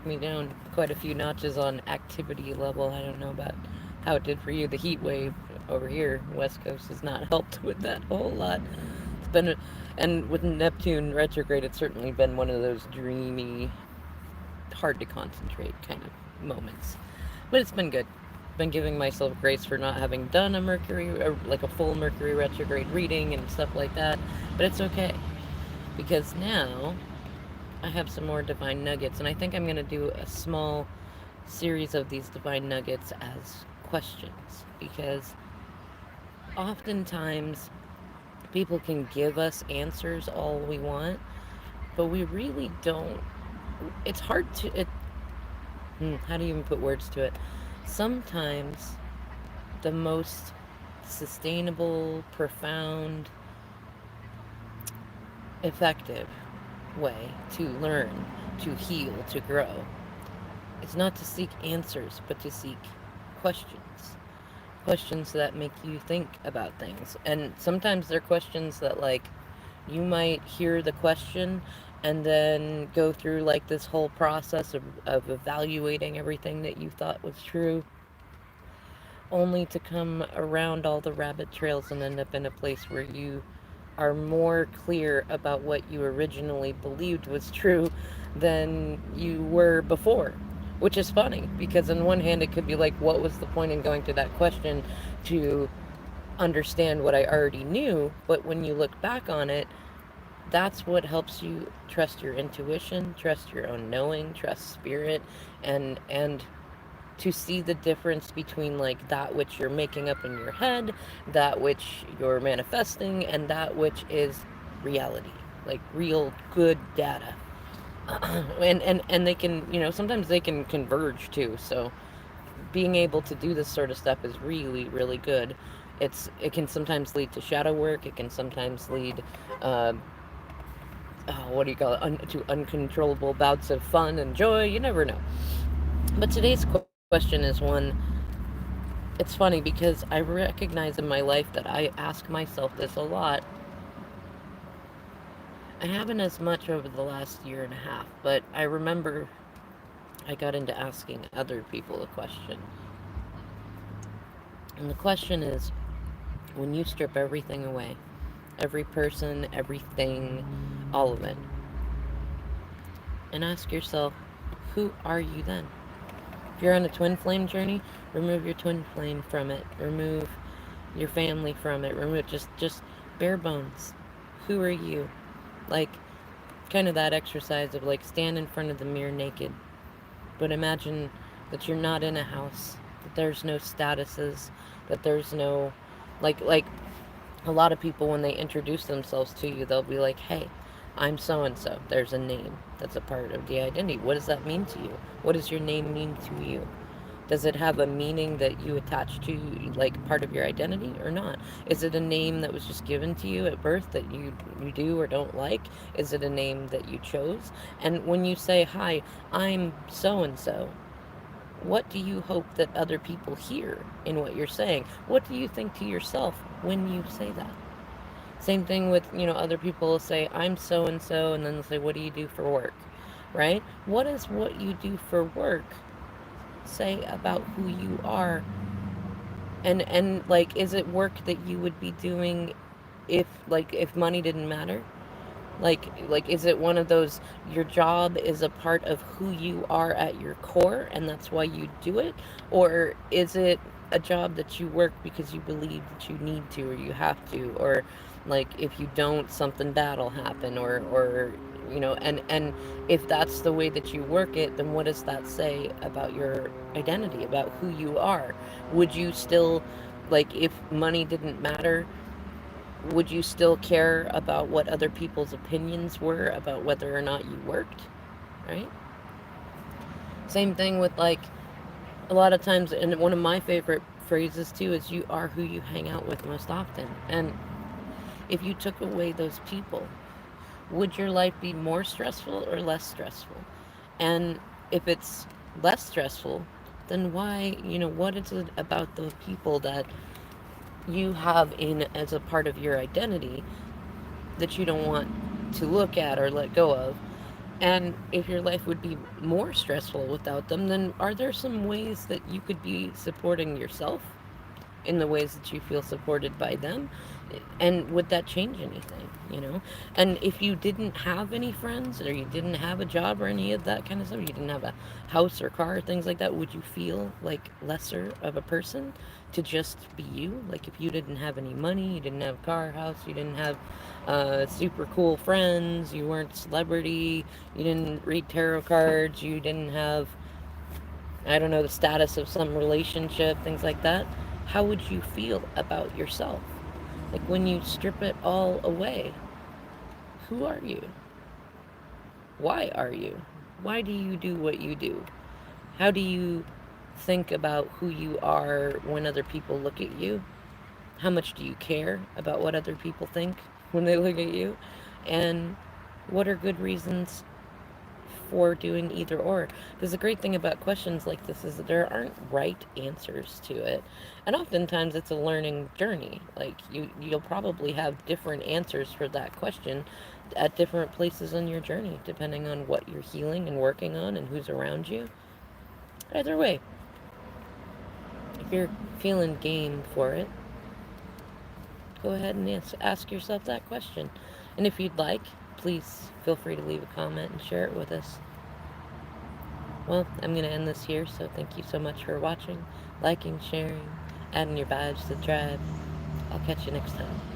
knocked me down quite a few notches on activity level. I don't know about how it did for you. The heat wave over here, West Coast, has not helped with that a whole lot. It's been, and with Neptune retrograde, it's certainly been one of those dreamy, hard to concentrate kind of moments. But it's been good. Been giving myself grace for not having done a Mercury, or like a full Mercury retrograde reading and stuff like that. But it's okay because now I have some more divine nuggets, and I think I'm going to do a small series of these divine nuggets as questions because oftentimes people can give us answers all we want, but we really don't. It's hard to. How do you even put words to it? Sometimes the most sustainable, profound, effective way to learn, to heal, to grow is not to seek answers, but to seek questions. Questions that make you think about things. And sometimes they're questions that, like, you might hear the question and then go through like this whole process of evaluating everything that you thought was true, only to come around all the rabbit trails and end up in a place where you are more clear about what you originally believed was true than you were before. Which is funny because, on one hand, it could be like, what was the point in going to that question to understand what I already knew? But when you look back on it, that's what helps you trust your intuition, trust your own knowing, trust spirit, and to see the difference between like that which you're making up in your head, that which you're manifesting, and that which is reality, like real good data. And they can, sometimes they can converge too. So being able to do this sort of stuff is really, really good. It can sometimes lead to shadow work. It can sometimes lead, uh, what do you call it, to uncontrollable bouts of fun and joy. You never know. But today's question is one. It's funny because I recognize in my life that I ask myself this a lot. I haven't as much over the last year and a half, but I remember I got into asking other people a question. And the question is, when you strip everything away, every person, everything, all of it, and ask yourself, who are you then? If you're on a twin flame journey, remove your twin flame from it. Remove your family from it. Remove just bare bones. Who are you? Like, kind of that exercise of like stand in front of the mirror naked. But imagine that you're not in a house, that there's no statuses, that there's no like a lot of people when they introduce themselves to you, they'll be like, "Hey, I'm so and so." There's a name that's a part of the identity. What does that mean to you? What does your name mean to you? Does it have a meaning that you attach to, like part of your identity or not? Is it a name that was just given to you at birth that you do or don't like? Is it a name that you chose? And when you say, "Hi, I'm so and so," what do you hope that other people hear in what you're saying? What do you think to yourself when you say that? Same thing with, other people will say, "I'm so and so," and then they'll say, "What do you do for work?" Right? What does what you do for work say about who you are? And like, is it work that you would be doing if money didn't matter? Like is it one of those, your job is a part of who you are at your core and that's why you do it? Or is it a job that you work because you believe that you need to or you have to, or like if you don't, something bad will happen, or and if that's the way that you work it, then what does that say about your identity, about who you are? Would you still, like, if money didn't matter, would you still care about what other people's opinions were about whether or not you worked? Right? Same thing with, like, a lot of times, and one of my favorite phrases too is, you are who you hang out with most often. And if you took away those people, would your life be more stressful or less stressful? And if it's less stressful, then why, what is it about the people that you have in as a part of your identity that you don't want to look at or let go of? And if your life would be more stressful without them, then are there some ways that you could be supporting yourself in the ways that you feel supported by them? And would that change anything, you know? And if you didn't have any friends, or you didn't have a job or any of that kind of stuff, you didn't have a house or car, things like that, would you feel like lesser of a person to just be you? Like if you didn't have any money, you didn't have a car, house, you didn't have super cool friends, you weren't a celebrity, you didn't read tarot cards, you didn't have, I don't know, the status of some relationship, things like that, how would you feel about yourself? Like when you strip it all away, who are you? Why are you? Why do you do what you do? How do you think about who you are when other people look at you? How much do you care about what other people think when they look at you? And what are good reasons for doing either or? Because the great thing about questions like this is that there aren't right answers to it, and oftentimes it's a learning journey. Like you'll probably have different answers for that question at different places on your journey, depending on what you're healing and working on and who's around you. Either way, if you're feeling game for it, go ahead and ask yourself that question. And if you'd like, please feel free to leave a comment and share it with us. Well, I'm going to end this here, so thank you so much for watching, liking, sharing, adding your badge to the tribe. I'll catch you next time.